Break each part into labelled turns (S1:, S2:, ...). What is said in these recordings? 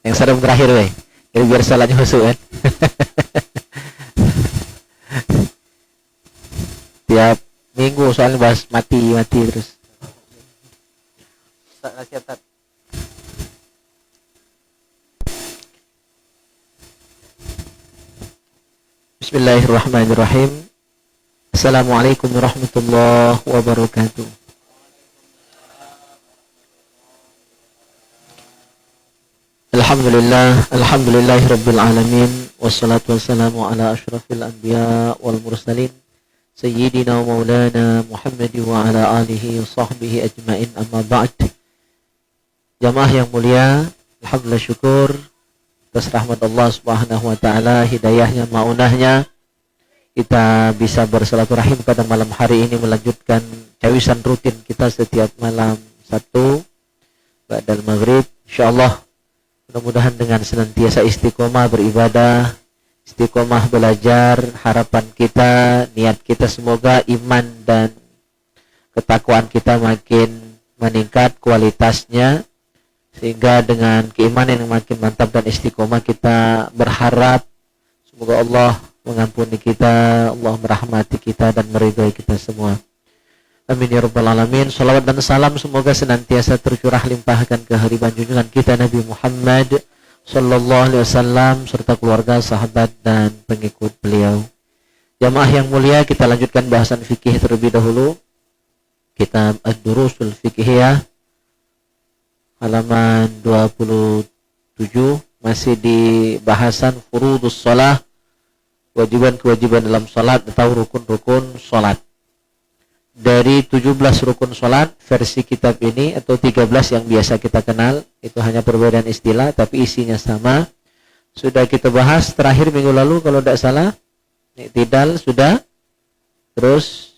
S1: Yang serem terakhir weh. Jadi biar salahnya masuk kan. Tiap minggu soalnya bahas mati terus. Nasihat. Bismillahirrahmanirrahim. Assalamualaikum warahmatullahi wabarakatuh. Alhamdulillahi rabbil alamin. Wassalatu wassalamu ala ashrafil anbiya wal mursalin Sayyidina wa maulana Muhammad wa ala alihi wa sahbihi ajma'in, amma ba'd. Jamaah yang mulia, alhamdulillah syukur atas rahmat Allah subhanahu wa ta'ala, hidayahnya, ma'unahnya, kita bisa bersilaturahim pada malam hari ini, melanjutkan cawisan rutin kita setiap malam Sabtu ba'dal maghrib. InsyaAllah mudah-mudahan dengan senantiasa istiqomah beribadah, istiqomah belajar, harapan kita, niat kita semoga iman dan ketakwaan kita makin meningkat kualitasnya, sehingga dengan keimanan yang makin mantap dan istiqomah kita berharap semoga Allah mengampuni kita, Allah merahmati kita dan meridhai kita semua. Amin ya rabbal alamin. Salawat dan salam semoga senantiasa tercurah limpahkan ke hariban junjungan kita Nabi Muhammad sallallahu alaihi wasallam serta keluarga, sahabat dan pengikut beliau. Jamaah yang mulia, kita lanjutkan bahasan fikih terlebih dahulu. Kitab Ad-Durusul Fiqhiyah halaman 27, masih di bahasan furudus shalah, kewajiban-kewajiban dalam salat atau rukun-rukun salat. Dari 17 rukun salat versi kitab ini, atau 13 yang biasa kita kenal, itu hanya perbedaan istilah tapi isinya sama. Sudah kita bahas terakhir minggu lalu kalau tidak salah. I'tidal sudah, terus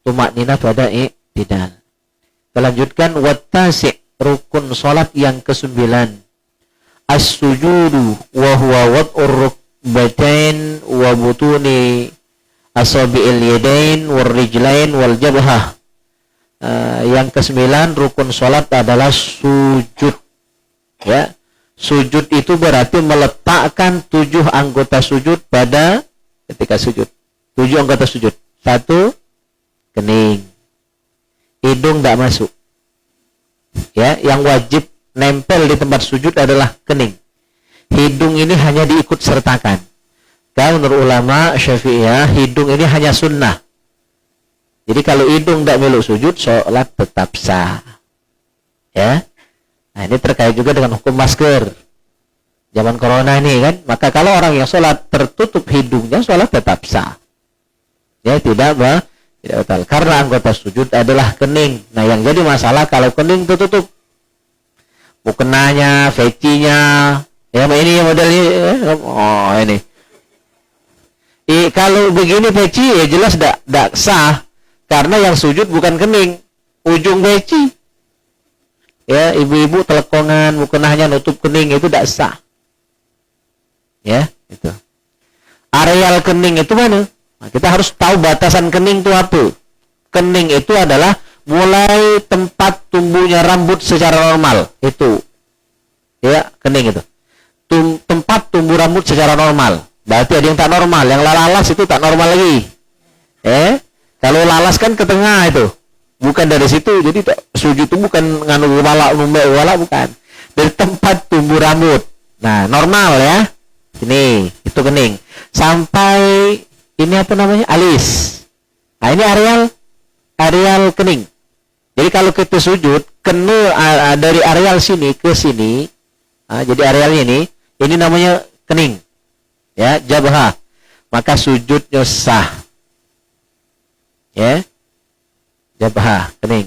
S1: tumakninah pada i'tidal. Kita lanjutkan wattasi', rukun salat yang ke-9. As-sujudu wa huwa wad'ur rukbatain wa butuni asabi'il yadain wal rijlain wal jabhah. Yang ke-9 rukun salat adalah sujud. Ya. Sujud itu berarti meletakkan 7 anggota sujud pada ketika sujud. 7 anggota sujud. 1, kening. Hidung tidak masuk. Ya, yang wajib nempel di tempat sujud adalah kening. Hidung ini hanya diikut sertakan. Kalau menurut ulama Syafi'iyah, hidung ini hanya sunnah. Jadi kalau hidung tidak meluk sujud, sholat tetap sah. Ya. Nah, ini terkait juga dengan hukum masker. Zaman corona ini kan, maka kalau orang yang sholat tertutup hidungnya, sholat tetap sah. Ya, tidak batal. Karena anggota sujud adalah kening. Nah, yang jadi masalah kalau kening tertutup, mukenanya, fecinya, ya ini modelnya, oh ini. Kalau begini peci ya jelas tidak sah, karena yang sujud bukan kening, ujung peci. Ya, ibu-ibu telekongan, mukenahnya nutup kening, itu tidak sah. Ya, itu. Areal kening itu mana? Nah, kita harus tahu batasan kening itu apa. Kening itu adalah mulai tempat tumbuhnya rambut secara normal, itu. Ya, kening itu. Tempat tumbuh rambut secara normal. Berarti ada yang tak normal, yang lalas itu tak normal lagi. Kalau lalas kan ke tengah itu, bukan dari situ. Jadi sujud itu bukan nganu kepala, bukan. Dari tempat tumbuh rambut. Nah, normal ya. Ini, itu kening. Sampai ini apa namanya? Alis. Nah, ini areal kening. Jadi kalau kita sujud, kena dari areal sini ke sini. Nah, jadi arealnya ini namanya kening. Ya, jabhah. Maka sujudnya sah. Ya. Jabhah, kening.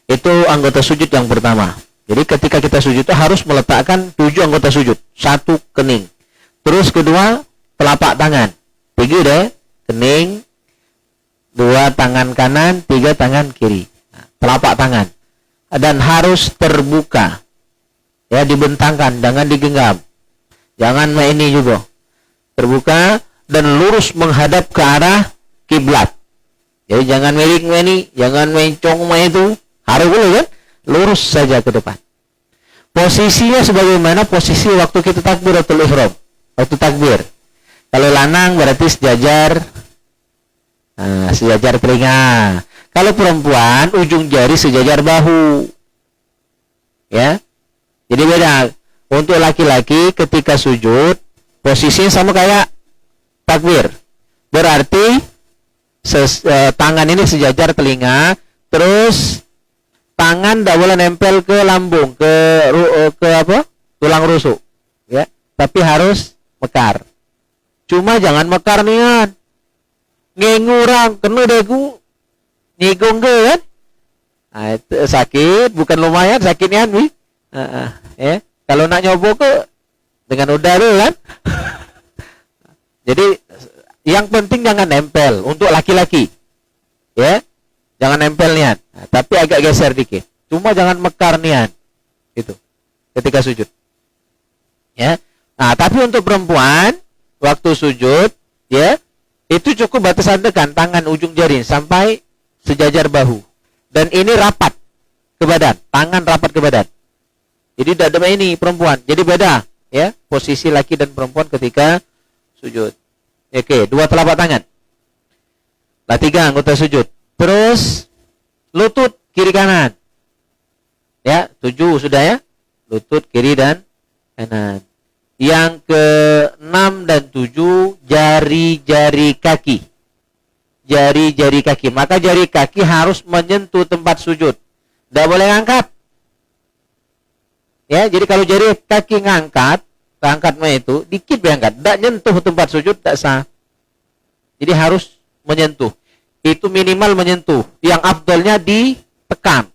S1: Itu anggota sujud yang pertama. Jadi ketika kita sujud itu harus meletakkan 7 anggota sujud. 1, kening. Terus kedua, telapak tangan. 3 deh, kening. 2, tangan kanan. 3, tangan kiri. Nah, telapak tangan. Dan harus terbuka. Ya, dibentangkan, jangan digenggam. Jangan ini juga. Terbuka dan lurus menghadap ke arah kiblat. Jadi jangan melik-melik, jangan mencong itu. Harus dulu kan? Lurus saja ke depan.
S2: Posisinya sebagaimana posisi waktu kita takbiratul ihram. Waktu takbir. Kalau lanang berarti sejajar sejajar telinga. Kalau perempuan ujung jari sejajar bahu. Ya. Jadi beda. Untuk laki-laki ketika sujud posisinya sama kayak takbir. Berarti tangan ini sejajar telinga, terus tangan tidak boleh nempel ke lambung, ke apa? Tulang rusuk, ya. Tapi harus mekar. Cuma jangan mekar nian. Ngengurang, kena dagu, nyigong ke kan? Nah, itu sakit, bukan lumayan sakitnya nih. Ya. Kalau nak nyobo ke dengan udara kan? Jadi yang penting jangan nempel untuk laki-laki, ya. Jangan nempel nian, tapi agak geser dikit. Cuma jangan mekar nian, itu ketika sujud, ya. Nah, tapi untuk perempuan waktu sujud, ya, itu cukup batasan tekan tangan ujung jari sampai sejajar bahu, dan ini rapat ke badan, tangan rapat ke badan. Jadi tidak ada ini perempuan, jadi beda, ya, posisi laki dan perempuan ketika sujud. Oke, dua telapak tangan. Lah 3 anggota sujud. Terus lutut kiri kanan. Ya, 7 sudah ya. Lutut kiri dan kanan. Yang ke-6 dan 7 jari-jari kaki. Jari-jari kaki. Maka jari kaki harus menyentuh tempat sujud. Tidak boleh ngangkat. Ya, jadi kalau jari kaki ngangkat itu dikit diangkat, tidak nyentuh tempat sujud, tidak sah. Jadi harus menyentuh. Itu minimal menyentuh. Yang afdolnya ditekan.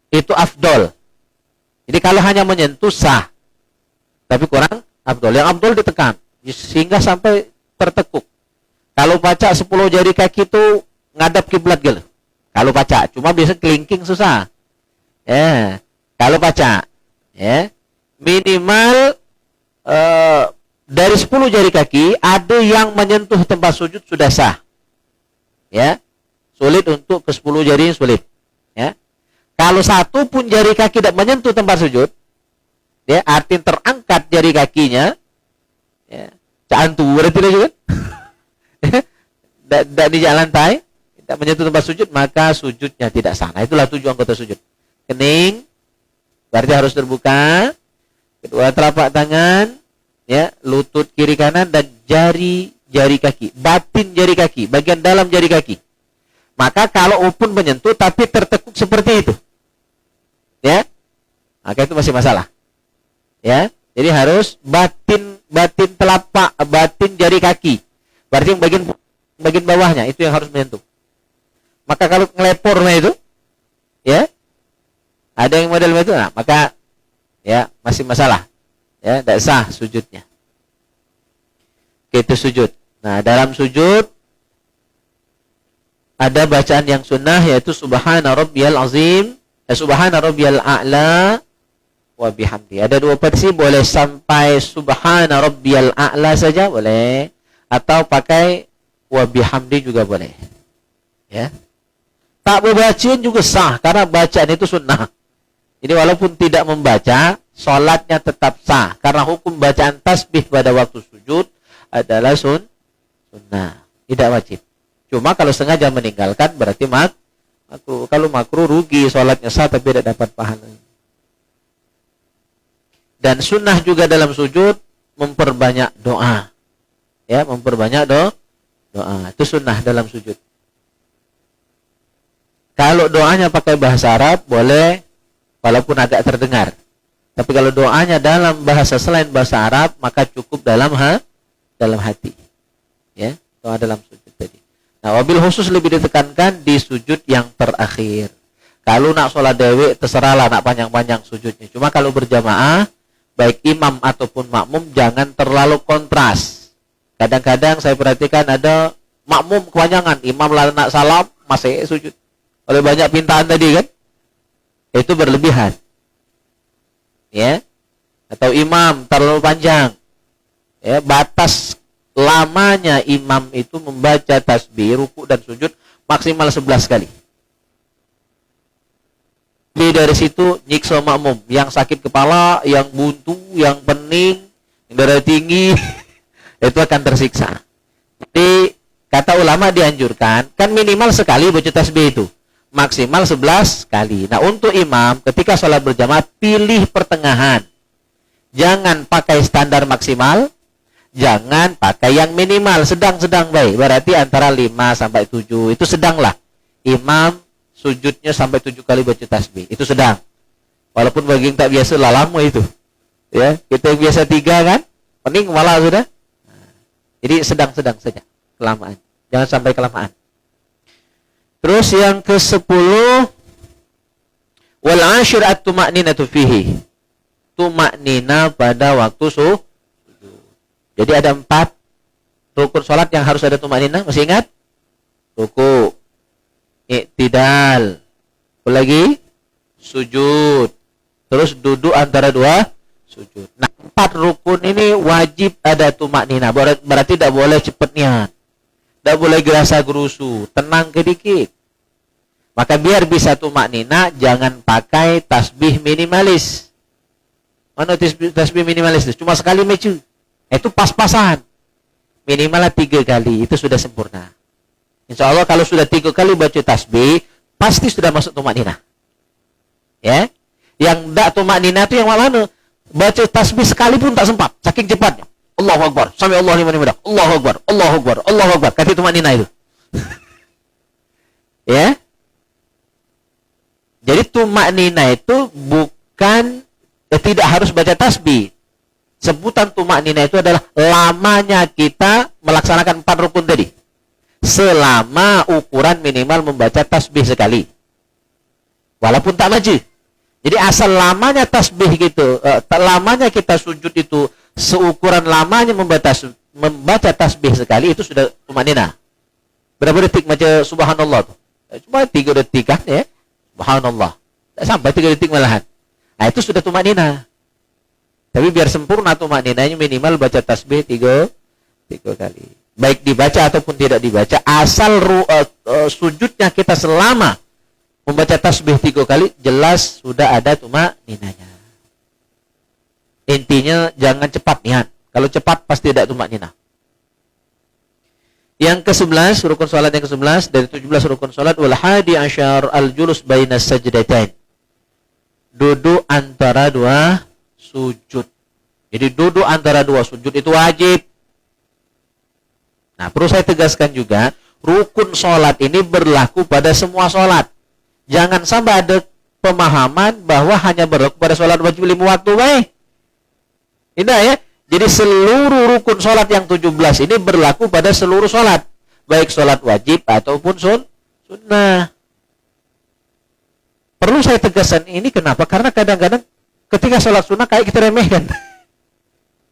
S2: Itu afdol. Jadi kalau hanya menyentuh sah, tapi kurang afdol. Yang afdol ditekan sehingga sampai tertekuk. Kalau baca 10 jari kaki itu ngadap kiblat gitu. Kalau baca, cuma biasa kelingking susah. Ya, kalau baca, ya minimal dari 10 jari kaki ada yang menyentuh tempat sujud sudah sah. Ya. Sulit untuk ke 10 jari sulit. Ya. Kalau satu pun jari kaki tidak menyentuh tempat sujud, ya, artinya terangkat jari kakinya, ya. Cantu berarti juga. Tidak di jalan lantai, tidak menyentuh tempat sujud, maka sujudnya tidak sah. Nah, itulah 7 anggota sujud. Kening berarti harus terbuka. Kedua telapak tangan, ya, lutut kiri kanan dan jari kaki, batin jari kaki, bagian dalam jari kaki. Maka kalau pun menyentuh tapi tertekuk seperti itu, ya, maka itu masih masalah, ya. Jadi harus batin telapak, batin jari kaki, berarti yang bagian bawahnya itu yang harus menyentuh. Maka kalau ngelepornya itu, ya, ada yang model itu, nah, maka ya masih masalah, ya, tidak sah sujudnya. Itu sujud. Nah, dalam sujud ada bacaan yang sunnah yaitu subhana rabbiyal azim, subhana rabbiyal a'la wa bihamdi. Ada 2 versi, boleh sampai subhana rabbiyal a'la saja boleh, atau pakai wa bihamdi juga boleh. Ya. Tak berbacain juga sah karena bacaan itu sunnah. Jadi walaupun tidak membaca, sholatnya tetap sah. Karena hukum bacaan tasbih pada waktu sujud adalah sunnah. Tidak wajib. Cuma kalau sengaja meninggalkan berarti makruh. Kalau makruh rugi, sholatnya sah tapi tidak dapat pahala. Dan sunnah juga dalam sujud memperbanyak doa. Ya, memperbanyak doa. Itu sunnah dalam sujud. Kalau doanya pakai bahasa Arab boleh, walaupun agak terdengar. Tapi kalau doanya dalam bahasa selain bahasa Arab, maka cukup dalam hati. Ya, doa dalam sujud tadi. Nah, wabil khusus lebih ditekankan di sujud yang terakhir. Kalau nak sholat dewe, terserahlah nak panjang-panjang sujudnya. Cuma kalau berjamaah, baik imam ataupun makmum, jangan terlalu kontras. Kadang-kadang saya perhatikan ada makmum kepanjangan, imam lah nak salam, masih sujud. Oleh banyak pintaan tadi kan, itu berlebihan, ya. Atau imam terlalu panjang, ya. Batas lamanya imam itu membaca tasbih, ruku dan sujud maksimal 11 kali. Lebih dari situ nyiksa makmum, yang sakit kepala, yang buntu, yang pening, yang darah tinggi, itu akan tersiksa. Jadi kata ulama dianjurkan, kan minimal sekali baca tasbih itu, maksimal 11 kali. Nah untuk imam ketika sholat berjamaah pilih pertengahan, jangan pakai standar maksimal, jangan pakai yang minimal, sedang-sedang baik. Berarti antara 5 sampai 7 itu sedanglah. Imam sujudnya sampai 7 kali baca tasbih, itu sedang. Walaupun bagi yang tak biasa lah lama itu. Ya, kita yang biasa 3 kan, pening malah sudah. Jadi sedang-sedang saja, kelamaan. Jangan sampai kelamaan. Terus yang ke-10, wal 'ashir at-tuma'ninatu fihi. Tuma'nina pada waktu sujud. Jadi ada 4 rukun salat yang harus ada tuma'nina, masih ingat? Ruku, i'tidal, apa lagi? Sujud. Terus duduk antara 2 sujud. Nah, 4 rukun ini wajib ada tuma'nina. Berarti tidak boleh cepat niat. Tidak boleh gerasa gerusu, tenang sedikit. Maka biar bisa tuma'nina, jangan pakai tasbih minimalis. Mana tasbih minimalis itu? Cuma sekali mecu. Itu pas-pasan. Minimal 3 kali, itu sudah sempurna. Insya Allah kalau sudah 3 kali baca tasbih, pasti sudah masuk tuma'nina. Ya, yang tidak tuma'nina itu yang mana? Baca tasbih sekalipun tak sempat, saking cepatnya. Allahu Akbar, sami Allahu liman hamidah. Allahu Akbar, Allahu Akbar, Allahu Akbar. Kata tuma'nina itu. Ya. Jadi tuma'nina itu bukan tidak harus baca tasbih. Sebutan tuma'nina itu adalah lamanya kita melaksanakan 4 rukun tadi. Selama ukuran minimal membaca tasbih sekali. Walaupun tak maju. Jadi asal lamanya tasbih gitu, lamanya kita sujud itu seukuran lamanya membaca tasbih sekali, itu sudah tuma'nina. Berapa detik baca subhanallah tuh? Cuma 3 detik kan ya. Subhanallah. Tak sampai 3 detik malahan. Nah, itu sudah tuma'nina. Tapi biar sempurna tuma'ninanya minimal baca tasbih 3 kali. Baik dibaca ataupun tidak dibaca, asal sujudnya kita selama membaca tasbih 3 kali, jelas sudah ada tuma'ninanya. Intinya jangan cepat niat. Kalau cepat pasti tidak tuma'ninah. Yang ke-11, rukun salat yang ke-11 dari 17 rukun salat, wal 11 al-julus bainas sajdatain. Duduk antara 2 sujud. Jadi duduk antara 2 sujud itu wajib. Nah, perlu saya tegaskan juga, rukun sholat ini berlaku pada semua sholat. Jangan sampai ada pemahaman bahwa hanya berlaku pada sholat wajib 5 waktu, baik. Tidak ya. Jadi seluruh rukun sholat yang 17 ini berlaku pada seluruh sholat. Baik sholat wajib ataupun sunnah. Perlu saya tegaskan ini kenapa? Karena kadang-kadang ketika sholat sunnah kayak kita remehkan.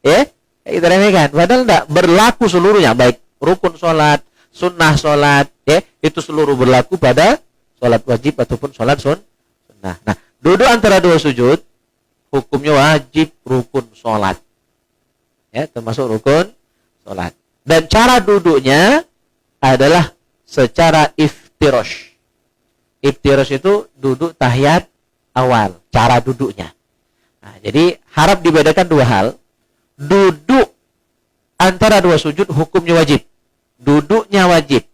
S2: Ya, kayak kita remehkan. Padahal tidak berlaku seluruhnya. Baik rukun sholat, sunnah sholat, ya, itu seluruh berlaku pada sholat wajib ataupun sholat sunnah. Nah, duduk antara 2 sujud, hukumnya wajib rukun sholat. Ya, termasuk rukun sholat. Dan cara duduknya adalah secara iftirash. Iftirash itu duduk tahiyat awal, cara duduknya. Nah, jadi harap dibedakan 2 hal. Duduk antara 2 sujud hukumnya wajib. Duduknya wajib.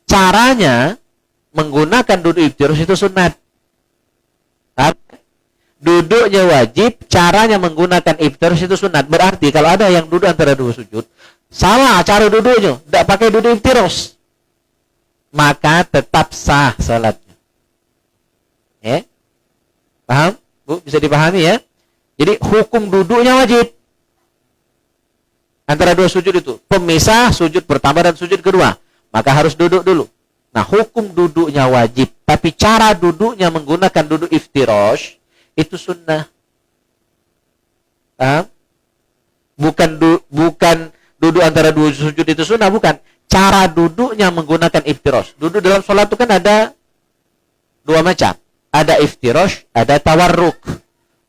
S2: Caranya menggunakan duduk iftirash itu sunat. Duduknya wajib, caranya menggunakan iftirash itu sunat. Berarti kalau ada yang duduk antara 2 sujud, salah cara duduknya, tidak pakai duduk iftirash, maka tetap sah salatnya. Ya? Paham? Bu, bisa dipahami ya? Jadi hukum duduknya wajib. Antara 2 sujud itu, pemisah sujud pertama dan sujud kedua, maka harus duduk dulu. Nah, hukum duduknya wajib, tapi cara duduknya menggunakan duduk iftirash itu sunnah. Paham? Bukan duduk antara 2 sujud itu sunnah, bukan. Cara duduknya menggunakan iftirash. Duduk dalam sholat itu kan ada 2 macam. Ada iftirash, ada tawarruk.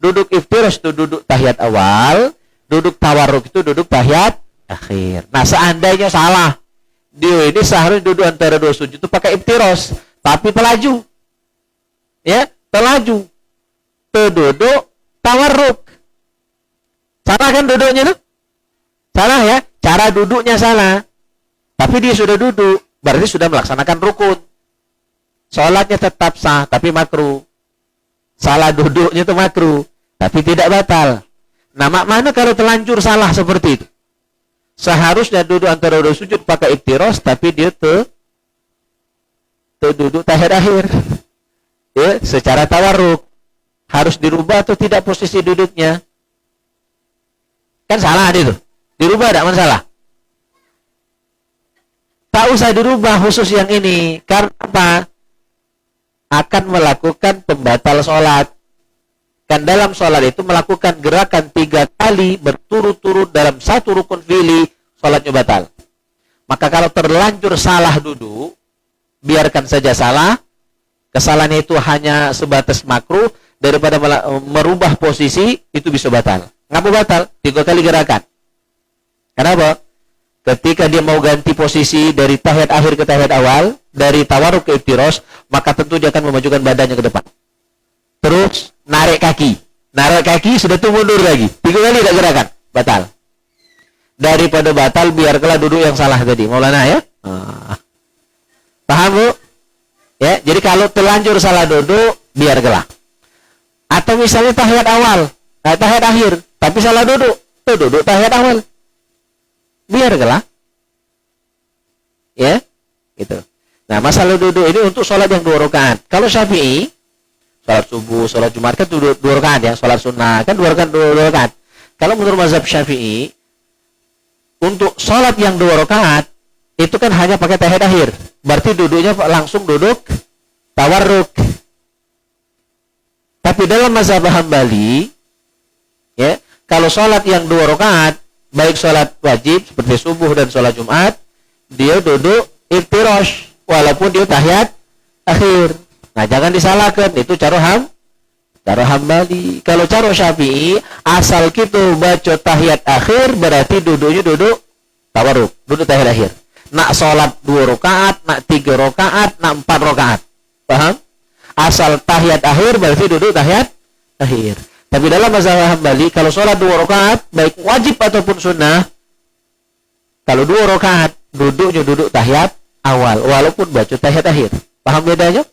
S2: Duduk iftirash itu duduk tahiyat awal, duduk tawarruk itu duduk tahiyat akhir. Nah, seandainya salah, dia ini seharusnya duduk antara 2 sujud itu pakai iftirash, tapi pelaju. Ya, Telaju. Duduk tawarruk. Salah kan duduknya tuh? Salah ya? Cara duduknya salah. Tapi dia sudah duduk, berarti sudah melaksanakan rukun. Sholatnya tetap sah, tapi makruh. Salah duduknya itu makruh, tapi tidak batal. Nah, mana kalau terlanjur salah seperti itu? Seharusnya duduk antara dua sujud pakai iftirosh, tapi dia duduk tahiyat akhir. Ya, secara tawarruk. Harus dirubah atau tidak posisi duduknya? Kan salah itu. Dirubah tidak masalah. Tak usah dirubah khusus yang ini. Karena apa? Akan melakukan pembatal sholat. Kan dalam sholat itu melakukan gerakan 3 kali berturut-turut dalam satu rukun fi'li, sholatnya batal. Maka kalau terlanjur salah duduk, biarkan saja salah. Kesalahan itu hanya sebatas makruh, daripada merubah posisi, itu bisa batal. Ngapa batal? 3 kali gerakan. Kenapa? Ketika dia mau ganti posisi dari tahiyat akhir ke tahiyat awal, dari tawarruk ke iftirosh, maka tentu dia akan memajukan badannya ke depan. Terus narik kaki. Narik kaki sudah tuh mundur lagi. 3 kali tidak gerakan. Batal. Daripada batal, biarkanlah duduk yang salah tadi. Maulana ya? Paham Bu? Ya, jadi kalau terlanjur salah duduk, biarkanlah. Atau misalnya tahiyat awal, tahiyat akhir, tapi salah duduk. Tuh duduk tahiyat awal. Biarkanlah. Ya, gitu. Nah, masalah duduk ini untuk sholat yang 2 rakaat. Kalau Syafi'i, sholat subuh, sholat Jumat kan 2 rakaat ya, sholat sunnah kan 2 rakaat. Kalau menurut mazhab Syafi'i, untuk sholat yang 2 rakaat itu kan hanya pakai tahiyat akhir. Berarti duduknya langsung duduk tawarruk. Tapi dalam mazhab Hambali, ya, kalau sholat yang 2 rakaat, baik sholat wajib seperti subuh dan sholat Jumat, dia duduk iftirosh walaupun dia tahiyat akhir. Nah, jangan disalahkan, itu cara Hambali. Kalau cara Syafi'i, asal kita baca tahiyat akhir berarti duduknya duduk tawarruk, duduk tahiyat akhir. Nak sholat 2 rakaat, nak 3 rakaat, nak 4 rakaat. Paham? Asal tahiyat akhir berarti duduk tahiyat akhir. Tapi dalam mazhab Hambali, kalau sholat 2 rakaat, baik wajib ataupun sunnah, kalau 2 rakaat, duduknya duduk tahiyat awal, walaupun baca tahiyat akhir. Paham bedanya?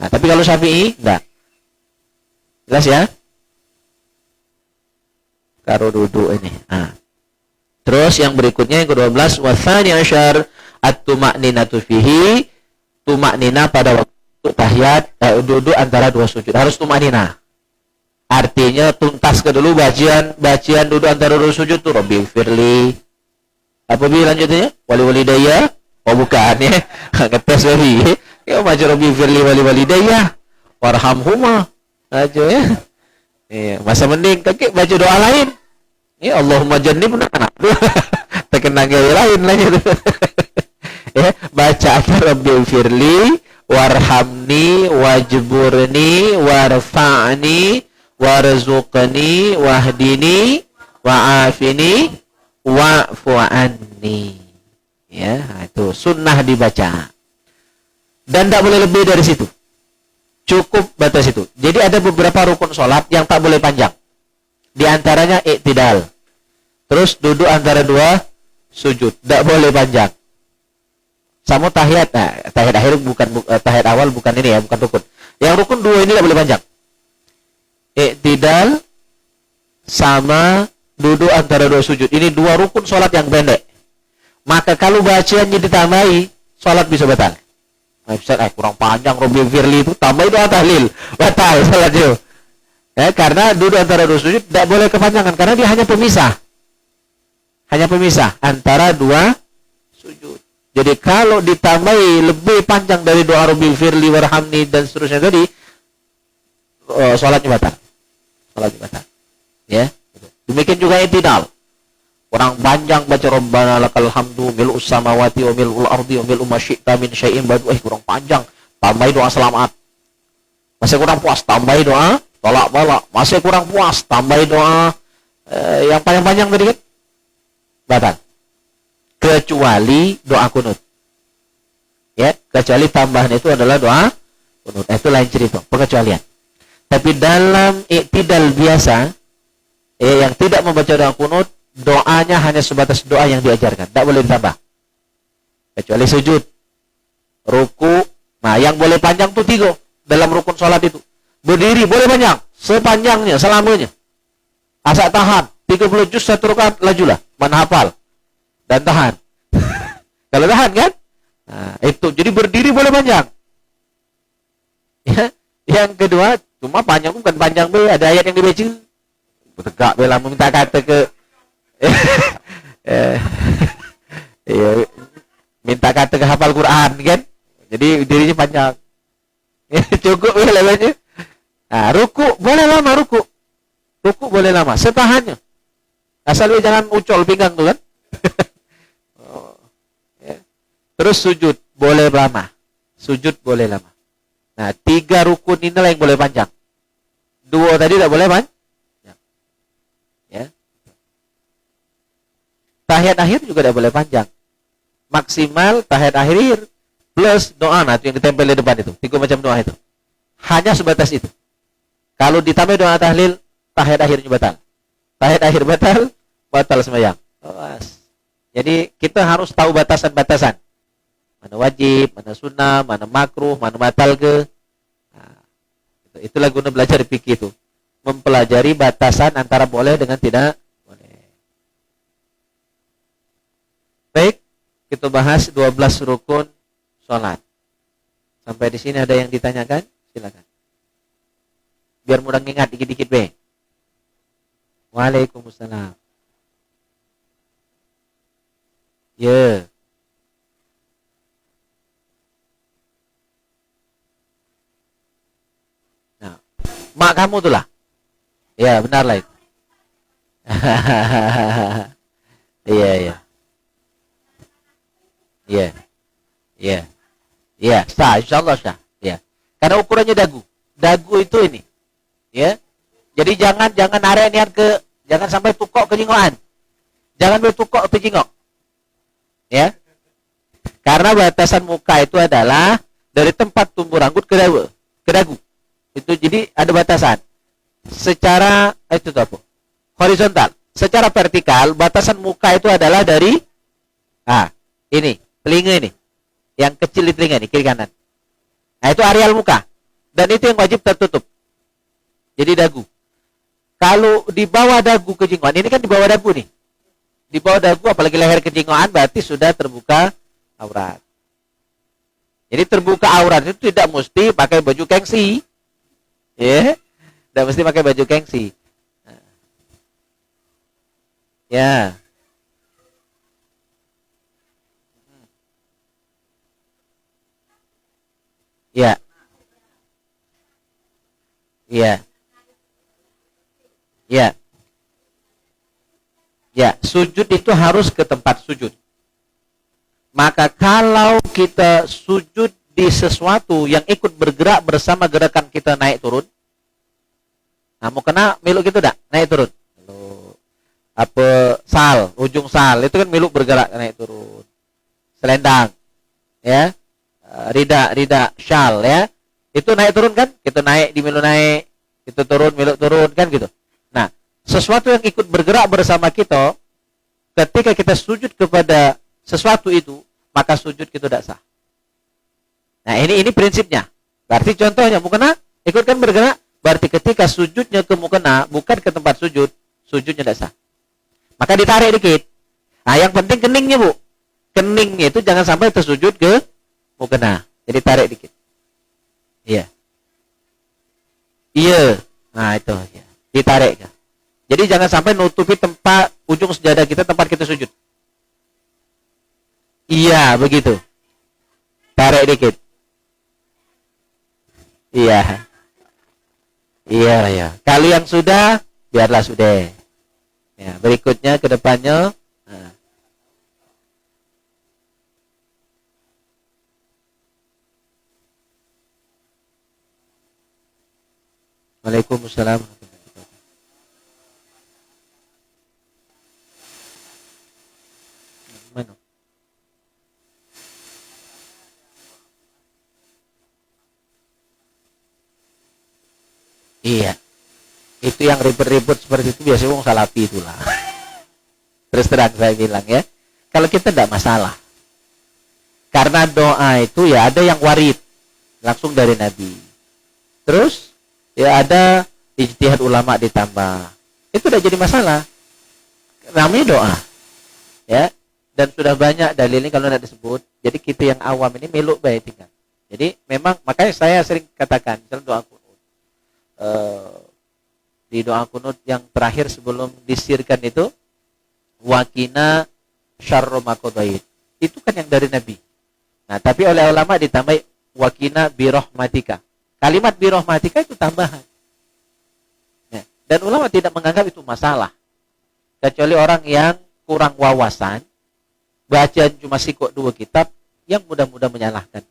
S2: Nah, tapi kalau Syafi'i, enggak. Jelas ya? Kalau duduk ini. Nah. Terus yang berikutnya, yang ke-12, wathani asyar at-tuma'ninatu fihi, tuma'nina pada waktu tahiyat, duduk antara 2 sujud. Harus tuma'nina. Artinya tuntaskan dulu bacaan duduk antara 2 sujud tuh. Rabbi firli. Apa bi lanjutnya? Wali daya. Oh bukan ya. Ngetes lagi. Ya baca Rabbi firli wali daya. Warhamhuma. Aja ya. Iya, masa mending kakek baca doa lain. Ya Allahumma jannibna. Terkena gaya lain lagi tuh. Ya, baca Rabbi firli warhamni wajburni warfa'ni warzuqni wahdini wa'afini wa'fu anni. Ya, itu sunnah dibaca. Dan tidak boleh lebih dari situ. Cukup batas itu. Jadi ada beberapa rukun sholat yang tak boleh panjang. Di antaranya i'tidal. Terus duduk antara 2 sujud. Tidak boleh panjang. Sama tahiyat. Nah, tahiyat akhir bukan tahiyat awal bukan ini ya, bukan rukun. Yang rukun 2 ini tidak boleh panjang. I'tidal sama duduk antara 2 sujud. Ini 2 rukun sholat yang pendek. Maka kalau bacaannya ditambahi, sholat bisa batal. Nah, kurang panjang Rabbi firli itu, tambah doa tahlil, batal sholatnya. Ya, karena duduk antara 2 sujud tidak boleh kepanjangan, karena dia hanya pemisah. Hanya pemisah antara 2 sujud. Jadi kalau ditambahi lebih panjang dari doa Rabbi firli warhamni dan seterusnya tadi, sholatnya batal. Sholatnya batal. Ya. Demikian juga i'tidal. Orang panjang baca Rabbana lakal hamdu mil'us samawati wa mil'ul ardi wa mil'u ma syi'ta min syai'in ba'du. Kurang panjang. Tambahi doa selamat. Masih kurang puas, tambahi doa tolak balak. Masih kurang puas, tambahi doa yang panjang-panjang tadi kan. Batal. Kecuali doa kunut. Ya, kecuali tambahan itu adalah doa kunut. Itu lain cerita, pengecualian. Tapi dalam iktidal biasa, yang tidak membaca doa kunut, doanya hanya sebatas doa yang diajarkan, tidak boleh ditambah. Kecuali sujud, ruku. Nah, yang boleh panjang tuh 3 dalam rukun sholat itu. Berdiri boleh panjang, sepanjangnya, selamanya. Asal tahan, 30 juz 1 rakaat, lajulah, mana hafal. Dan tahan. Kalau tahan kan? Nah, itu, jadi berdiri boleh panjang. Ya. Yang kedua, cuma panjang bukan panjang be, ada ayat yang dibaca. Tegak be lama minta kata ke ya, minta kata ke hafal Quran kan. Jadi dirinya panjang. Cukup be levelnya. Nah, ruku boleh lama ruku. Ruku boleh lama, setahannya. Asal jangan ucol pinggang tuh kan. Oh, ya. Terus sujud boleh lama. Sujud boleh lama. Nah, 3 rukun inilah yang boleh panjang. 2 tadi tidak boleh panjang. Ya. Tahiyat akhir juga tidak boleh panjang. Maksimal tahiyat akhir plus doa, nah itu yang ditempel di depan itu. 3 macam doa itu. Hanya sebatas itu. Kalau ditambah doa tahlil, tahiyat akhirnya batal. Tahiyat akhir batal, batal sembahyang. Jadi kita harus tahu batasan-batasan. Mana wajib, mana sunnah, mana makruh, mana batal ke. Nah, itulah guna belajar fikih itu. Mempelajari batasan antara boleh dengan tidak boleh. Baik, kita bahas 12 rukun sholat. Sampai di sini ada yang ditanyakan? Silakan. Biar mudah ingat dikit-dikit be. Waalaikumsalam. Ya. Nah, mak kamu tuh lah. Ya, benar lah itu. Iya, iya. Iya. Iya. Iya, sah, insyaallah sah. Ya. Karena ukurannya dagu. Dagu itu ini. Ya. Jadi jangan area niat jangan sampai tukok ke jenggokan. Jangan bertukok ke jenggot. Ya. Karena batasan muka itu adalah dari tempat tumbuh rambut ke dagu. Itu jadi ada batasan. Secara itu apa? Horizontal. Secara vertikal batasan muka itu adalah dari ini, telinga ini. Yang kecil di telinga ini, kiri kanan. Nah, itu areal muka. Dan itu yang wajib tertutup. Jadi dagu. Kalau di bawah dagu ke jenggotan, ini kan di bawah dagu nih. Di bawah dagu apalagi leher ke jenggotan berarti sudah terbuka aurat. Jadi terbuka aurat itu tidak mesti pakai baju gengsi. Ya. Tidak mesti pakai baju gengsi. Ya. Ya. Ya. Ya. Ya, sujud itu harus ke tempat sujud. Maka kalau kita sujud di sesuatu yang ikut bergerak bersama gerakan kita naik turun, nah mau kena miluk gitu dak? Naik turun. Apa sal, ujung sal itu kan miluk bergerak naik turun. Selendang, ya, rida, syal, ya, itu naik turun kan? Kita naik di miluk naik, kita turun miluk turun kan gitu. Nah, sesuatu yang ikut bergerak bersama kita, ketika kita sujud kepada sesuatu itu, maka sujud kita tidak sah. Nah, ini prinsipnya. Berarti contohnya mukena ikutkan bergerak, berarti ketika sujudnya ke mukena bukan ke tempat sujud, sujudnya tidak sah. Maka ditarik dikit. Nah, yang penting keningnya, Bu. Keningnya itu jangan sampai tersujud ke mukena. Jadi tarik dikit. Iya. Iya. Nah, itu ya. Ditarik ya. Jadi jangan sampai nutupi tempat ujung sejadah kita tempat kita sujud. Iya, begitu. Tarik dikit. Iya. Iya, ya. Kalau yang sudah, biarlah sudah. Ya, berikutnya ke depannya. Nah. Waalaikumsalam. Mana? Iya. Itu yang ribet-ribet seperti itu biasanya wong salafi itulah. Terus terang saya bilang ya, kalau kita tidak masalah. Karena doa itu ya ada yang warid langsung dari Nabi. Terus ya ada ijtihad ulama ditambah. Itu udah jadi masalah. Namanya doa. Ya. Dan sudah banyak dalilnya kalau tidak disebut. Jadi kita yang awam ini meluk baik tinggal. Jadi memang makanya saya sering katakan misalnya doa kunut. Di doa kunut yang terakhir sebelum disirkan itu wakina syarru ma qadait. Itu kan yang dari Nabi. Nah, tapi oleh ulama ditambah wakina birahmatika. Kalimat birahmatika itu tambahan. Ya. Dan ulama tidak menganggap itu masalah. Kecuali orang yang kurang wawasan, bacaan cuma sikok 2 kitab, yang mudah-mudah menyalahkan.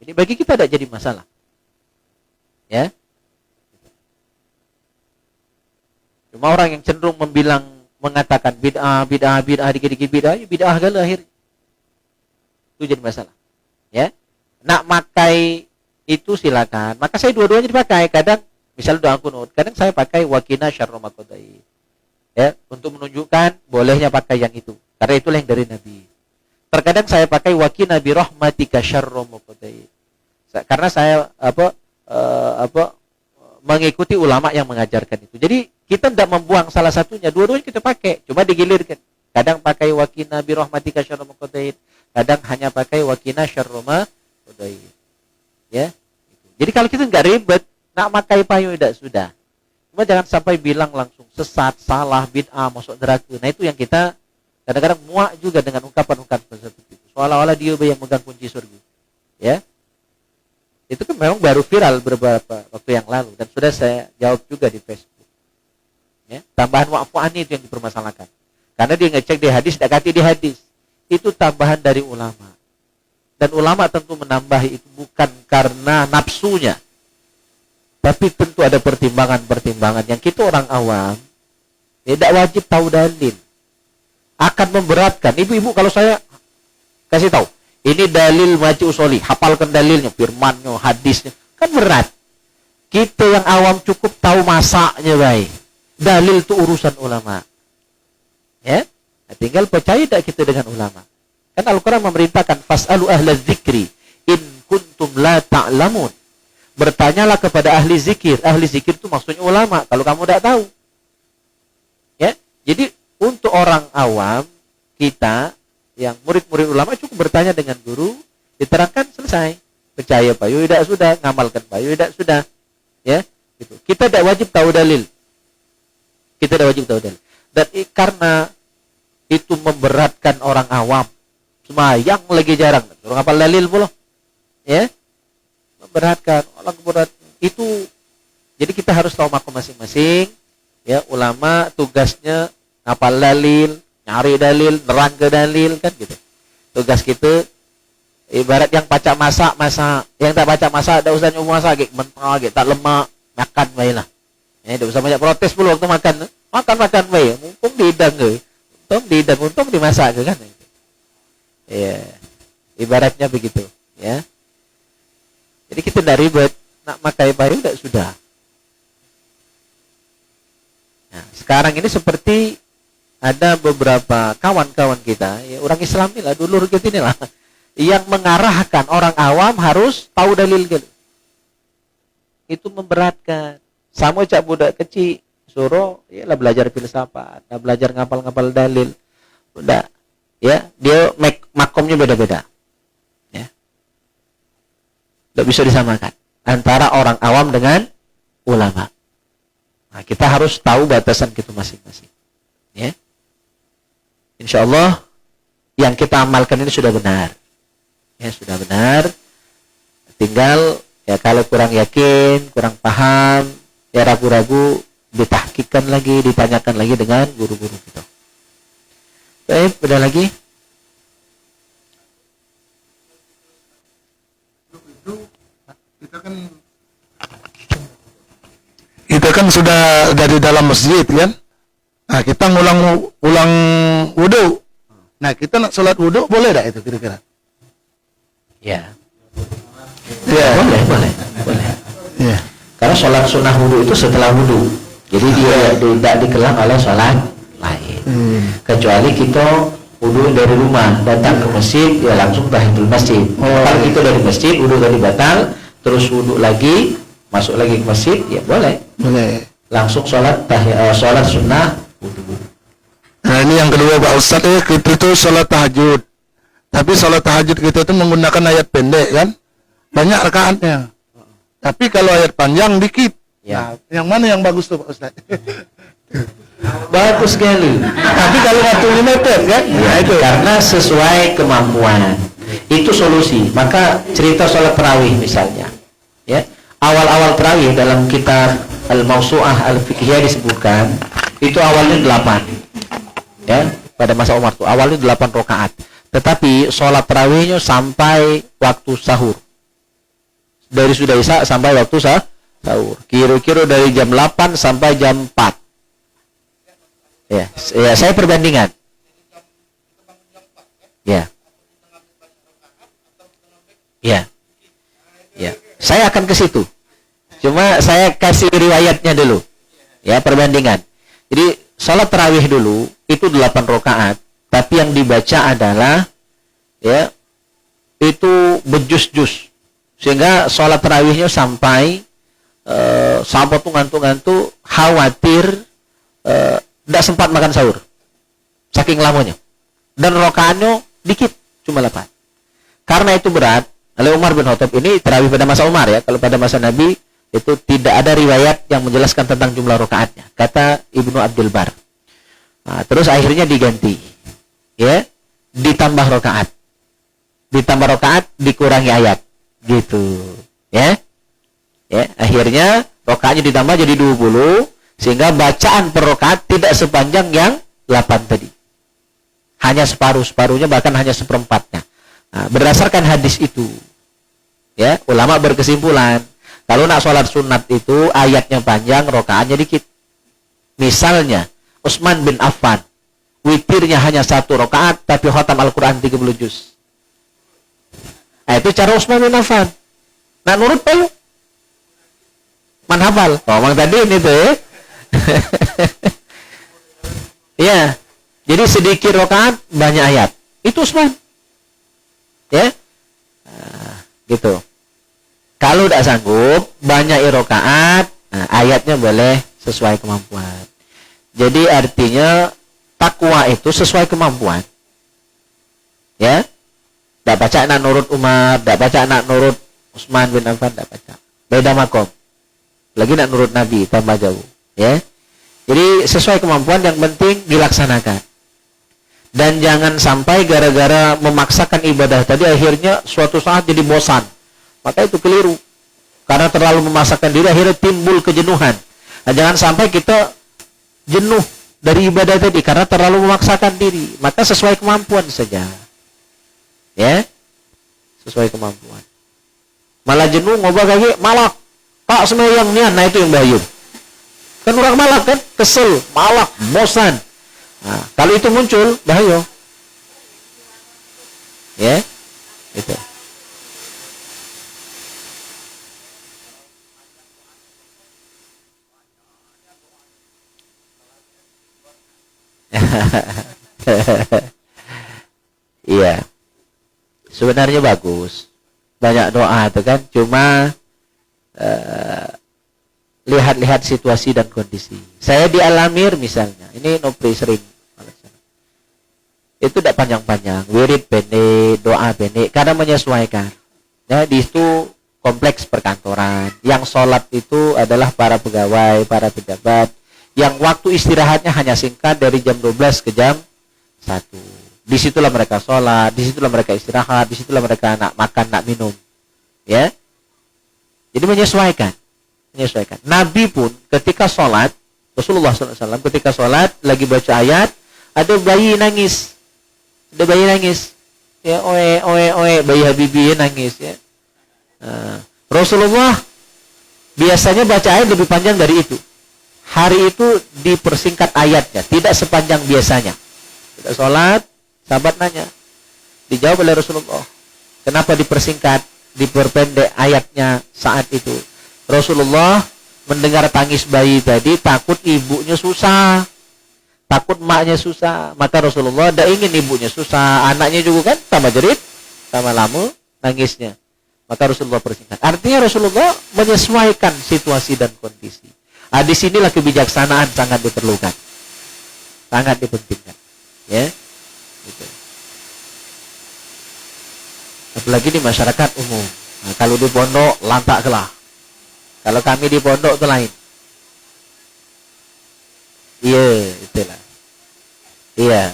S2: Jadi bagi kita tidak jadi masalah. Ya. Cuma orang yang cenderung mengatakan bid'ah dikit-dikit bid'ah, ya bid'ah gala akhirnya. Itu jadi masalah. Ya. Nak makai itu silakan. Maka saya dua-duanya dipakai. Kadang misal doa kunut, kadang saya pakai wakina syarru ma qadait. Ya, untuk menunjukkan bolehnya pakai yang itu. Karena itulah yang dari Nabi. Terkadang saya pakai wakina bi rahmatika syarru ma qadait. Karena saya mengikuti ulama yang mengajarkan itu. Jadi kita tidak membuang salah satunya, dua-duanya kita pakai, cuma digilirkan. Kadang pakai wakina bi rahmatika syarru ma qadait, kadang hanya pakai wakina syarru ma qadait. Ya. Jadi kalau kita enggak ribet, nak pakai payung tidak sudah. Cuma jangan sampai bilang langsung sesat, salah, bid'ah, masuk neraka. Nah itu yang kita kadang-kadang muak juga dengan ungkapan-ungkapan seperti itu. Seolah-olah dia yang megang kunci surga. Ya. Itu kan memang baru viral beberapa waktu yang lalu dan sudah saya jawab juga di Facebook. Ya, tambahan wa'fu anni itu yang dipermasalahkan. Karena dia ngecek di hadis, tidak kati di hadis. Itu tambahan dari ulama. Dan ulama tentu menambah itu bukan karena nafsunya. Tapi tentu ada pertimbangan-pertimbangan yang kita orang awam tidak wajib tahu dalil. Akan memberatkan. Ibu-ibu kalau saya kasih tahu, ini dalil majid usoli, hafalkan dalilnya, firmannya, hadisnya, kan berat. Kita yang awam cukup tahu masaknya baik. Dalil itu urusan ulama. Ya, nah, tinggal percaya tak kita dengan ulama. Kan Al-Quran memerintahkan fas'alu ahla dzikri in kuntum la ta'lamun. Bertanyalah kepada ahli zikir. Ahli zikir itu maksudnya ulama. Kalau kamu tidak tahu. Ya, jadi untuk orang awam kita yang murid-murid ulama cukup bertanya dengan guru, diterangkan selesai. Percaya payu tidak sudah, ngamalkan payu tidak sudah. Ya, gitu. Kita tidak wajib tahu dalil. Kita tidak wajib tahu dalil. Dan karena itu memberatkan orang awam. Semayang lagi jarang. Suruh ngapal dalil pula. Ya. Memberatkan orang berat itu. Jadi kita harus tahu makom masing-masing. Ya, ulama tugasnya ngapal dalil, nyari dalil, nerangke dalil kan gitu. Tugas kita ibarat yang baca masak, yang tak baca masak, tak usah nyoba masak, gek mentah, gek tak lemak, makan baiklah. Ya, tak usah banyak protes pula waktu makan. Makan baik, mumpung dihidang ke. Untung dimasak ke kan. Ya. Ibaratnya begitu, ya. Jadi kita tidak ribet, nak makai bayu tidak sudah. Nah, sekarang ini seperti ada beberapa kawan-kawan kita, ya, orang Islam inilah, dulur kita inilah, yang mengarahkan orang awam harus tahu dalil gitu. Itu memberatkan. Sama cak budak kecil, suruh, ya lah belajar filsafat, lah belajar ngapal-ngapal dalil, udah, ya, dia makomnya beda-beda, ya, tidak bisa disamakan antara orang awam dengan ulama. Nah, kita harus tahu batasan kita masing-masing, ya. Insya Allah yang kita amalkan ini sudah benar, ya, sudah benar. Tinggal ya kalau kurang yakin, kurang paham, ya ragu-ragu, ditahkikkan lagi, ditanyakan lagi dengan guru-guru kita. Baik, ada lagi?
S3: Kita kan sudah dari dalam masjid kan. Nah, kita ulang wudu. Nah, kita nak sholat wudu boleh tak itu kira-kira?
S2: Ya.
S3: Ya.
S2: Boleh.
S3: Ya.
S1: Karena sholat sunnah wudu itu setelah wudu. Jadi dia tidak dikelang oleh sholat lain. Kecuali kita wudu dari rumah, datang ke masjid, ya langsung tahiyatul masjid. Kalau kita dari masjid, wudu tadi batal, terus wudu lagi, masuk lagi ke masjid, ya boleh.
S3: Boleh.
S1: Langsung sholat sholat sunnah wudu.
S3: Nah ini yang kedua Pak Ustadz, kita tuh sholat tahajud. Tapi sholat tahajud kita itu menggunakan ayat pendek kan, banyak rakaatnya. Tapi kalau ayat panjang dikit.
S1: Ya.
S3: Nah, yang mana yang bagus tuh Pak Ustadz?
S1: Bagus sekali.
S3: Tapi kalau waktunya mepet kan?
S1: Ya, itu karena sesuai kemampuan. Itu solusi. Maka cerita sholat tarawih misalnya, ya, awal-awal tarawih dalam kitab Al-Mawsu'ah Al-Fiqhiyah disebutkan itu awalnya 8. Ya, pada masa Umar tuh awalnya 8 rakaat. Tetapi sholat tarawihnya sampai waktu sahur. Dari sudah isya sampai waktu sahur. Kira-kira dari jam 8 sampai jam 4. Ya, saya perbandingan. Ya. Ya. Ya. Saya akan ke situ. Cuma saya kasih riwayatnya dulu. Ya, perbandingan. Jadi sholat tarawih dulu itu 8 rakaat, tapi yang dibaca adalah ya itu bejus-jus. Sehingga sholat tarawihnya sampai sahabat tuh ngantuk-ngantuk, khawatir tidak sempat makan sahur saking lamanya, dan rakaatnya dikit, cuma 8. Karena itu berat, oleh Umar bin Khattab ini tarawih pada masa Umar ya. Kalau pada masa Nabi itu tidak ada riwayat yang menjelaskan tentang jumlah rakaatnya, kata Ibnu Abdul Bar. Nah, terus akhirnya diganti, ya, ditambah rakaat, dikurangi ayat, gitu, ya. Ya, akhirnya rakaatnya ditambah jadi 20, sehingga bacaan per rakaat tidak sepanjang yang 8 tadi. Hanya separuhnya, bahkan hanya seperempatnya. Nah, berdasarkan hadis itu, ya, ulama berkesimpulan, kalau nak sholat sunat itu ayatnya panjang, rakaatnya dikit. Misalnya, Utsman bin Affan, witirnya hanya 1 rakaat, tapi khatam Al-Quran 30 juz. Nah, itu cara Utsman bin Affan. Nak nurut Pak yuk? Man hafal. Ngomong tadi ini tuh ya. Ya. Jadi sedikit rakaat, banyak ayat. Itu Utsman. Ya. Nah, gitu. Kalau tidak sanggup, banyak rakaat, nah, ayatnya boleh sesuai kemampuan. Jadi artinya takwa itu sesuai kemampuan. Ya. Tidak baca anak nurut Umar, tidak baca anak nurut Utsman bin Affan, tidak baca. Beda makom. Lagi nak nurut Nabi, tambah jauh, ya. Jadi sesuai kemampuan, yang penting dilaksanakan. Dan jangan sampai gara-gara memaksakan ibadah tadi akhirnya suatu saat jadi bosan. Maka itu keliru. Karena terlalu memaksakan diri akhirnya timbul kejenuhan. Nah, jangan sampai kita jenuh dari ibadah tadi karena terlalu memaksakan diri. Maka sesuai kemampuan saja. Ya. Sesuai kemampuan. Malah jenuh ngobak lagi, malak. Pak sembahyang nian, nah itu yang bahaya. Kan orang malak kan, kesel, malak, bosan. Nah, kalau itu muncul, bahaya. Ya, itu. Iya. Sebenarnya bagus. Banyak doa itu kan, cuma lihat-lihat situasi dan kondisi. Saya di Al-Amir misalnya, ini nopri sering, itu tidak panjang-panjang, wirid pendek, doa pendek, karena menyesuaikan. Ya, di itu kompleks perkantoran. Yang sholat itu adalah para pegawai, para pejabat, yang waktu istirahatnya hanya singkat dari jam 12 ke jam 1. Disitulah mereka sholat, disitulah mereka istirahat, disitulah mereka nak makan, nak minum. Ya. Jadi menyesuaikan. Nabi pun ketika sholat, Rasulullah SAW ketika sholat lagi baca ayat, ada bayi nangis. Ya, oe, bayi Habibie nangis ya. Rasulullah biasanya baca ayat lebih panjang dari itu. Hari itu dipersingkat ayatnya, tidak sepanjang biasanya. Tidak sholat, sahabat nanya. Dijawab oleh Rasulullah, kenapa dipersingkat, diperpendek ayatnya saat itu?
S2: Rasulullah mendengar tangis bayi tadi, takut ibunya susah, takut maknya susah. Maka Rasulullah tidak ingin ibunya susah, anaknya juga kan tambah jerit, tambah lama nangisnya. Maka Rasulullah persingkat. Artinya Rasulullah menyesuaikan situasi dan kondisi. Di sinilah kebijaksanaan sangat diperlukan, sangat dipentingkan. Ya, gitu. Apalagi di masyarakat umum. Nah, kalau di pondok lantak kelah. Kalau kami di pondok itu lain. Iya, itulah. Iya.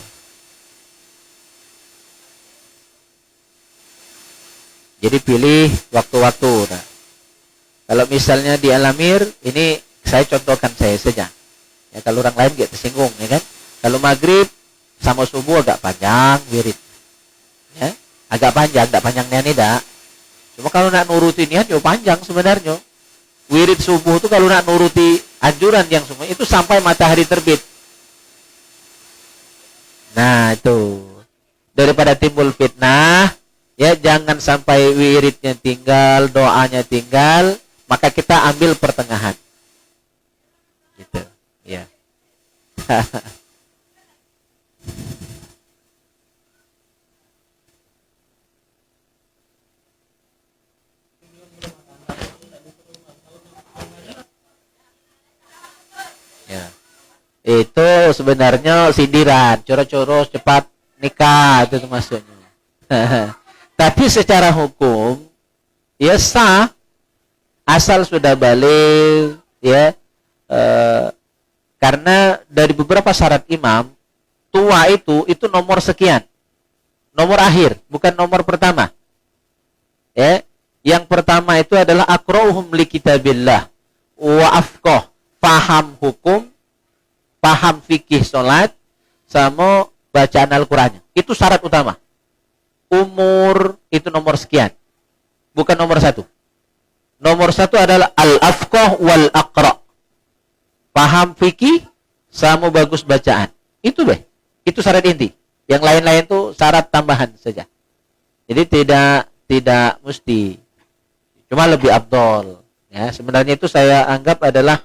S2: Jadi pilih waktu-waktu. Nah, kalau misalnya di Al-Amir, ini saya contohkan saya saja. Ya, kalau orang lain gak tersinggung, ya kan? Kalau maghrib sama subuh agak panjang wirid. Ya, agak panjang, tak panjang nian tidak. Cuma kalau nak nuruti nian, yo panjang sebenarnya. Wirid subuh itu kalau nak nuruti anjuran yang semua itu sampai matahari terbit. Nah itu daripada timbul fitnah, ya jangan sampai wiridnya tinggal, doanya tinggal, maka kita ambil pertengahan. Gitu, ya. Ya. Itu sebenarnya sindiran, coros-coros cepat nikah itu maksudnya. Tapi secara hukum ya sah asal sudah balik ya. Karena dari beberapa syarat imam, tua itu nomor sekian. Nomor akhir, bukan nomor pertama. Ya, yang pertama itu adalah aqra'uhum li kitabillah wa afqah, paham hukum, paham fikih salat, sama bacaan Al-Qur'annya. Itu syarat utama. Umur itu nomor sekian. Bukan nomor satu. Nomor satu adalah al-afqah wal aqra'. Paham fikih sama bagus bacaan. Itu itu syarat inti. Yang lain-lain itu syarat tambahan saja. Jadi tidak mesti. Cuma lebih afdol. Ya, sebenarnya itu saya anggap adalah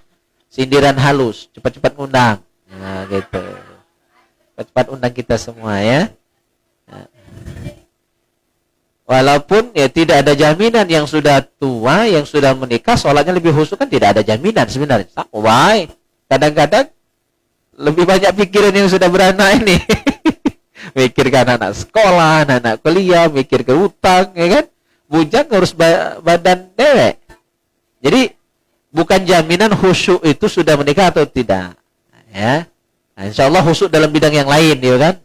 S2: sindiran halus, cepat-cepat undang. Nah, gitu. Cepat-cepat undang kita semua ya. Nah. Walaupun ya tidak ada jaminan yang sudah tua, yang sudah menikah, sholatnya lebih khusyuk kan tidak ada jaminan sebenarnya. Baik. Kadang-kadang lebih banyak pikiran yang sudah beranak ini. Mikirkan anak sekolah, anak kuliah, mikir ke utang, ya kan? Bujang harus badan dewek. Jadi bukan jaminan khusyuk itu sudah menikah atau tidak. Ya, nah, insya Allah khusyuk dalam bidang yang lain, ya kan?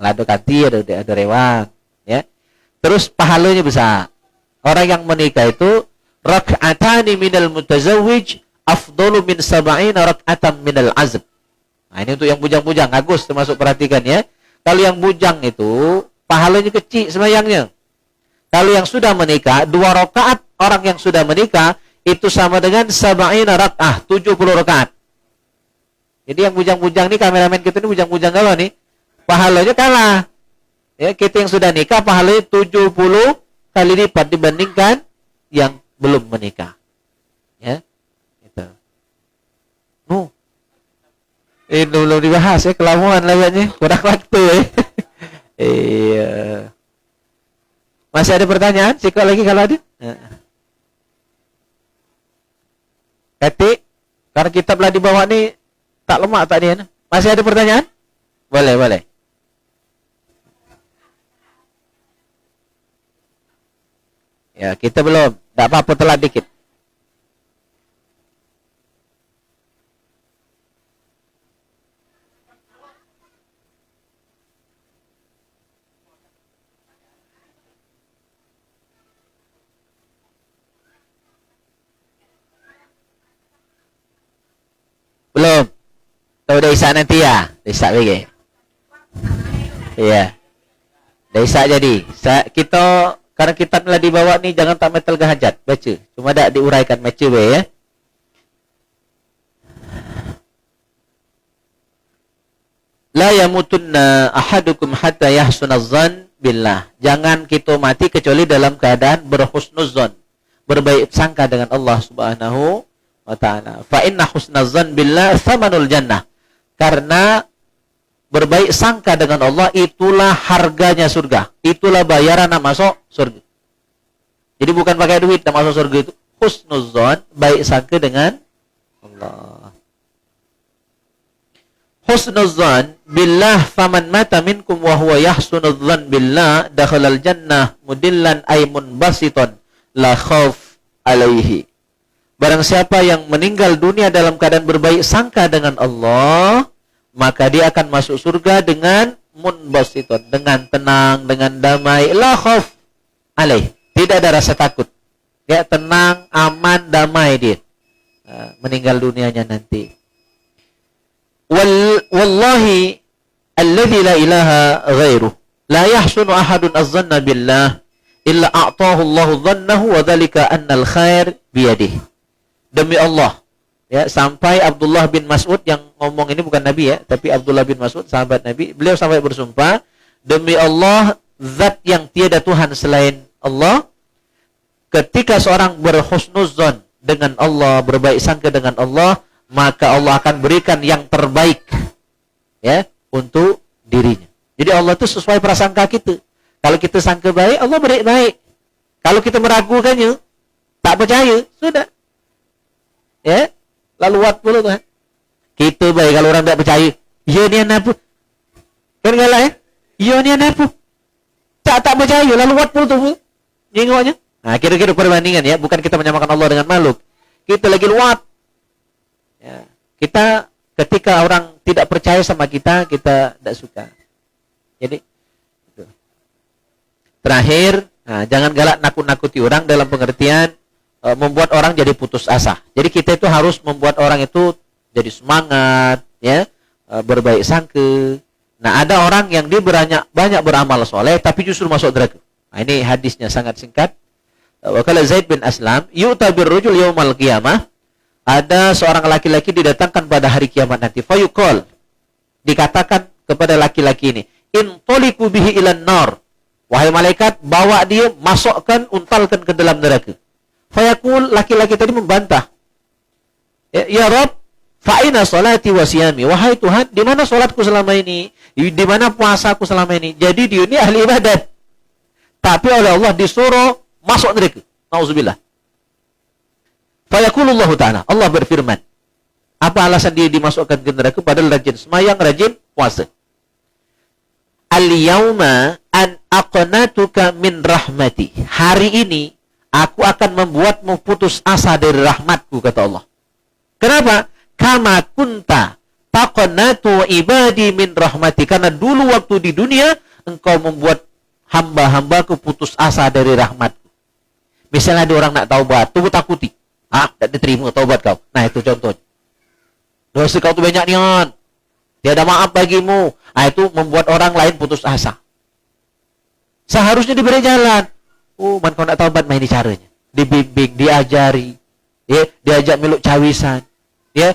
S2: Lado kanti ada rewang, ya. Terus pahalanya besar. Orang yang menikah itu rak'atani minal mutazawwij afdalu min sab'ina rak'atan minal azb. Nah, ini untuk yang bujang-bujang, Agus termasuk perhatikan ya. Kalau yang bujang itu pahalanya kecil sembahyangnya. Kalau yang sudah menikah, 2 rakaat orang yang sudah menikah itu sama dengan sab'ina rak'ah, 70 rakaat. Jadi yang bujang-bujang nih, kameramen kita ini bujang-bujang apa nih? Pahalanya kalah. Ya, kita yang sudah nikah pahalanya 70 kali lipat dibandingkan yang belum menikah. Ya. Itu. Ini belum dibahas ya, kelamuan lawaknya, kurang waktu ya. Iya. Masih ada pertanyaan? Sikap lagi kalau ada? Ketik, karena kitab lah di bawah ini tak lemak tak dia. Masih ada pertanyaan? Boleh. Ya, kita belum. Tak apa-apa, telat dikit. Belum. Tahu dah isak nanti ya? Isak lagi. Iya. Dah isak jadi. Kita karena kitab telah dibawa ni jangan tak metal hajat. Baca. Cuma dak diuraikan baca be ya. La yamutunna ahadukum hatta yahsunaz-dzan billah. Jangan kita mati kecuali dalam keadaan berhusnuzon, berbaik sangka dengan Allah Subhanahu wa taala. Fa inna husnazan billah thamanul jannah. Karena berbaik sangka dengan Allah itulah harganya surga. Itulah bayaran nak masuk surga. Jadi bukan pakai duit nak masuk surga itu. Husnuzan, baik sangka dengan Allah. Husnuzan billah faman mata minkum wa huwa yahsunudzan billah dakhalal jannah mudillan ay munbasiton la khauf alaihi. Barang siapa yang meninggal dunia dalam keadaan berbaik sangka dengan Allah, maka dia akan masuk surga dengan munbasiton, dengan tenang, dengan damai, la khauf alaih. Tidak ada rasa takut. Ya, tenang, aman, damai dia. Meninggal dunianya nanti. Wallahi alladzi la ilaha ghairuh la yahsunu ahadun az-zanna billah illa a'tahu Allahu dhannahu wa dzalika annal khair biyadihi. Demi Allah, ya, sampai Abdullah bin Mas'ud yang ngomong ini bukan Nabi ya, tapi Abdullah bin Mas'ud sahabat Nabi, beliau sampai bersumpah, demi Allah zat yang tiada Tuhan selain Allah, ketika seorang berhusnuzan dengan Allah, berbaik sangka dengan Allah, maka Allah akan berikan yang terbaik ya untuk dirinya. Jadi Allah itu sesuai prasangka kita. Kalau kita sangka baik, Allah beri baik. Kalau kita meragukannya, tak percaya, sudah. Ya, lalu wat pula Tuhan. Kita baik kalau orang tak percaya, ya ni apa? Kan galak ya? Ya ni apa? Tak percaya, lalu wat pula tu. Jengoknya. Nah, kira-kira perbandingan ya, bukan kita menyamakan Allah dengan makhluk. Kita lagi luat. Ya, kita ketika orang tidak percaya sama kita, kita tidak suka. Jadi itu. Terakhir, jangan galak nakut-nakuti orang dalam pengertian membuat orang jadi putus asa. Jadi kita itu harus membuat orang itu jadi semangat, ya, berbaik sangka. Nah, ada orang yang dia banyak beramal soleh, tapi justru masuk neraka. Nah, ini hadisnya sangat singkat. Wakala Zaid bin Aslam, yu'tabir rujul yaumal qiyamah. Ada seorang laki-laki didatangkan pada hari kiamat nanti. Fayuqal, dikatakan kepada laki-laki ini, intoliku bihi ilan nar. Wahai malaikat, bawa dia, masukkan, untalkan ke dalam neraka. Fayaqul, laki-laki tadi membantah. Ya Rabb, fa'ina salati wa siyami. Wahai Tuhan, di mana salatku selama ini? Di mana puasaku selama ini? Jadi dia ini ahli ibadat. Tapi oleh Allah disuruh masuk neraka. Nauzubillah. Fayaqulullahu ta'ala, Allah berfirman. Apa alasan dia dimasukkan ke neraka? Padahal rajin semayang, rajin puasa. Al-yawma an aqnatuka min rahmati. Hari ini aku akan membuatmu putus asa dari rahmatku, kata Allah. Kenapa? Kama kunta taqnatu ibadi min rahmati. Karena dulu waktu di dunia engkau membuat hamba-hambaku putus asa dari rahmatku. Misalnya ada orang nak taubat, tunggu takuti. Tak diterima taubat kau. Nah, itu contohnya. Dosa kau tu banyak nian. Tiada maaf bagimu. Itu membuat orang lain putus asa. Seharusnya diberi jalan. Man kau nak taubat, main ini caranya. Dibimbing, diajari. Ya, diajak meluk cawisan. Ya.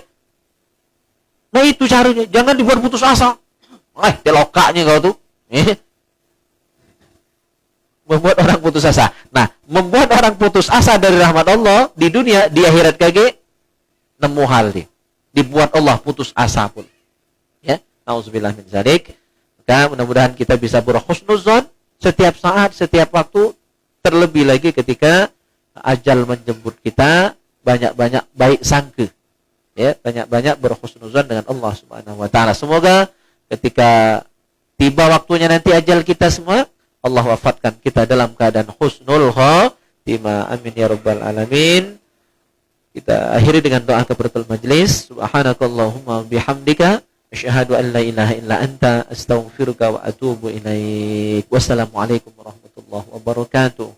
S2: Nah, itu caranya. Jangan dibuat putus asa. Telokaknya kau tu. Membuat orang putus asa. Nah, membuat orang putus asa dari rahmat Allah di dunia, di akhirat kage nemu hal dia. Dibuat Allah putus asa pun. Ya, nauzubillah min dzalik. Maka mudah-mudahan kita bisa berhusnuzan setiap saat, setiap waktu, terlebih lagi ketika ajal menjemput kita, banyak-banyak baik sangka. Ya, banyak-banyak berhusnuzan dengan Allah Subhanahu wa taala. Semoga ketika tiba waktunya nanti ajal kita semua, Allah wafatkan kita dalam keadaan husnul khatimah. Amin ya rabbal alamin. Kita akhiri dengan doa kafaratul majlis. Subhanakallahumma bihamdika asyhadu an la ilaha illa anta astaghfiruka wa atubu ilaik. Wassalamualaikum warahmatullahi wabarakatuh.